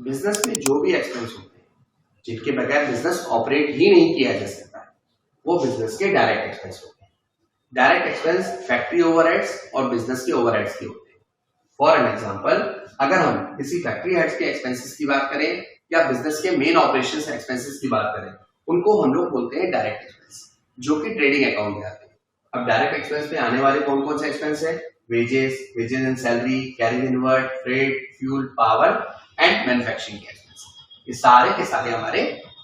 Business में जो भी एक्सपेंस होते हैं जिनके बगैर बिजनेस ऑपरेट ही नहीं किया जा सकता वो बिजनेस के डायरेक्ट एक्सपेंस होते हैं। डायरेक्ट एक्सपेंस फैक्ट्री ओवरहेड्स और बिजनेस के ओवरहेड्स के होते हैं। फॉर एन एग्जांपल, अगर हम किसी फैक्ट्री हेड्स के एक्सपेंसेस की बात करें या बिजनेस के मेन ऑपरेशंस एक्सपेंसेस की बात करें, उनको हम लोग बोलते हैं डायरेक्ट एक्सपेंस, जो कि ट्रेडिंग अकाउंट में आते हैं। अब डायरेक्ट एक्सपेंस में आने वाले कौन कौन से एक्सपेंस है? Wages and salary, carrying inward, freight, fuel, power and manufacturing के एक्सपेंस। ये सारे के सारे हमारे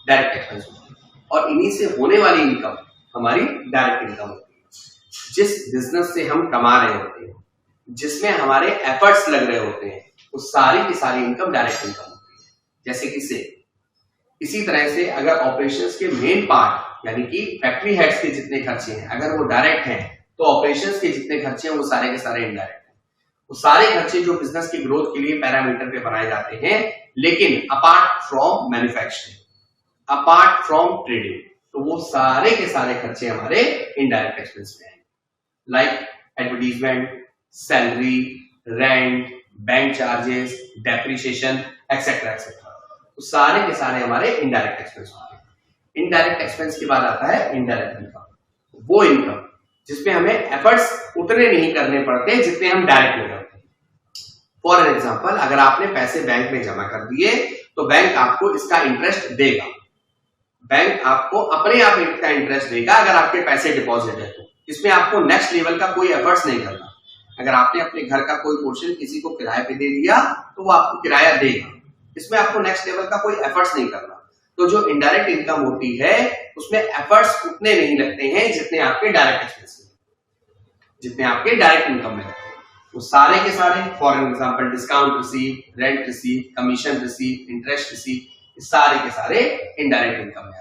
डायरेक्ट एक्सपेंस होते हैं और इन्हीं से होने वाली इनकम हमारी डायरेक्ट इनकम होती है। जिस बिजनेस से हम कमा रहे होते हैं, जिसमें हमारे एफर्ट्स लग रहे होते हैं, वो सारी की सारी इनकम डायरेक्ट इनकम होती है। जैसे कि से इसी तरह से अगर ऑपरेशंस के मेन पार्ट यानी कि फैक्ट्री हेड्स के जितने खर्चे हैं अगर वो डायरेक्ट हैं, तो ऑपरेशंस के जितने खर्चे हैं वो सारे के सारे इनडायरेक्ट हैं। वो सारे खर्चे जो बिजनेस की ग्रोथ के लिए पैरामीटर पे बनाए जाते हैं, लेकिन apart from manufacturing, apart from trading, तो वो सारे के सारे खर्चे हमारे इनडायरेक्ट एक्सपेंस में हैं। Like advertisement, salary, rent, bank charges, depreciation etcetera etcetera, तो सारे के सारे हमारे इनडायरेक्ट एक्सपेंस होते हैं। इनडायरेक्ट एक्सपेंस के बाद आता है इनडायरेक्ट इनकम, वो इनकम जिसमें हमें एफर्ट्स उतने नहीं करने पड़ते जितने हम डायरेक्ट में करते हैं। फॉर एग्जांपल, अगर आपने पैसे बैंक में जमा कर दिए तो बैंक आपको इसका इंटरेस्ट देगा। बैंक आपको अपने आप इसका इंटरेस्ट देगा अगर आपके पैसे डिपॉजिट है तो। इसमें आपको नेक्स्ट लेवल का कोई एफर्ट्स नहीं करना। अगर आपने अपने घर का कोई पोर्शन किसी को किराए पे दे दिया तो वो आपको किराया देगा। इसमें आपको नेक्स्ट लेवल का कोई एफर्ट्स नहीं करना। तो जो इनडायरेक्ट इनकम होती है उसमें एफर्ट्स उतने नहीं लगते हैं जितने आपके डायरेक्ट एक्सपेंस में, जितने आपके डायरेक्ट इनकम में लगते हैं। वो सारे के सारे, for example discount receive, rent receive, commission receive, interest receive, सारे के सारे इनडायरेक्ट इनकम में